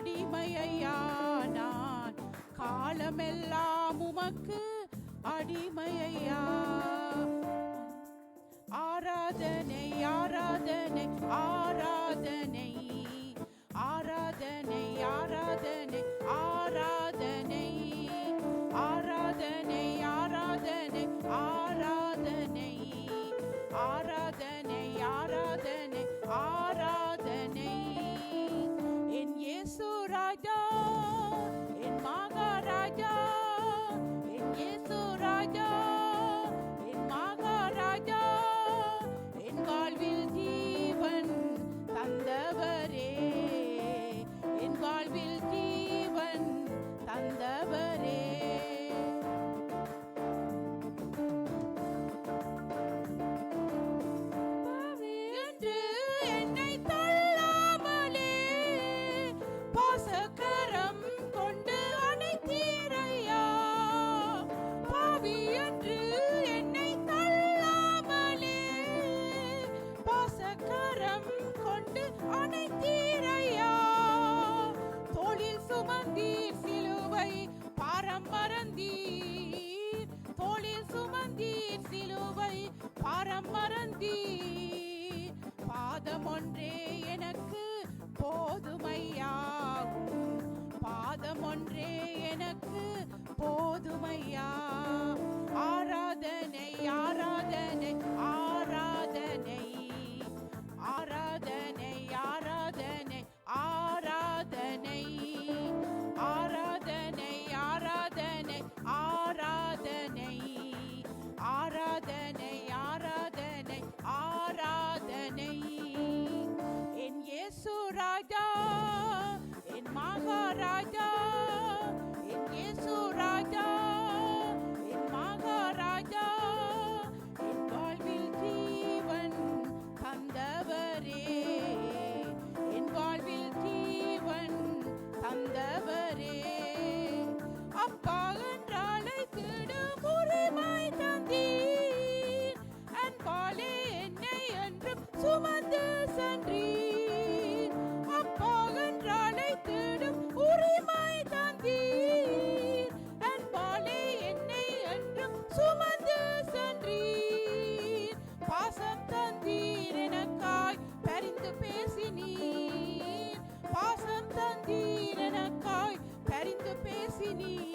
அடிமையா நான் காலமெல்லாம் உமக்கு அடிமையா. ஆராதனை ஆராதனை ஆராதனை ஆராதனை ஆராதனை ஆராதனை ஆராதனை ஆராதனை ஆராதனை ஆராதனை ஆராதனை ஆராதனை. என் இயேசு ராஜா, என் மகாராஜா, என் இயேசு ராஜா, என் மகாராஜா, என் வாழ்வில் ஜீவன் தந்தவரே, என் வாழ்வில் ஜீவன் தந்தவரே. என்று என்னை தள்ளாமலே பாசக்கரம் கொண்டு அணைத்தீரையா. பாவி என்று என்னை தள்ளாமலே பாசக்கரம் கொண்டு அணைத்தீரையா. தோளில் சுமந்தீர் சிலுவை பாரம் மறந்தீர், தோளில் சுமந்தீர் சிலுவை பாரம் மறந்தீர். பாதம் ஒன்றே எனக்கு போதுமையாகும், பாதம் ஒன்றே எனக்கு போதுமையா. ஆராதனை ஆராதனை ஆராதனை ஆராதனை ஆராதனை ஆராதனை ஆராதனை ஆராதனை ஆராதனை ஆராதனை ஆராதனை ஆராதனை. என் இயேசு ராஜா, என் மகாராஜா, என் இயேசு ராஜா, என் மகாராஜா, என் வாழ்வில் ஜீவன் தந்தவரே, என் வாழ்வில் ஜீவன் தந்தவரே. அப்பா என்றாலை திடும் உரிமை தந்தீர், அன்பாலே என்னை என்றும் சுமந்து சென்றீர். அப்பா என்றாலை திடும் உரிமை தந்தீர், அன்பாலே என்னை என்றும் சுமந்து சென்றீர். பாசம் தந்தீர் எனக்காய் பரிந்து பேசினீர், பாசம் தந்தீர் எனக்காய் பரிந்து பேசினீர்.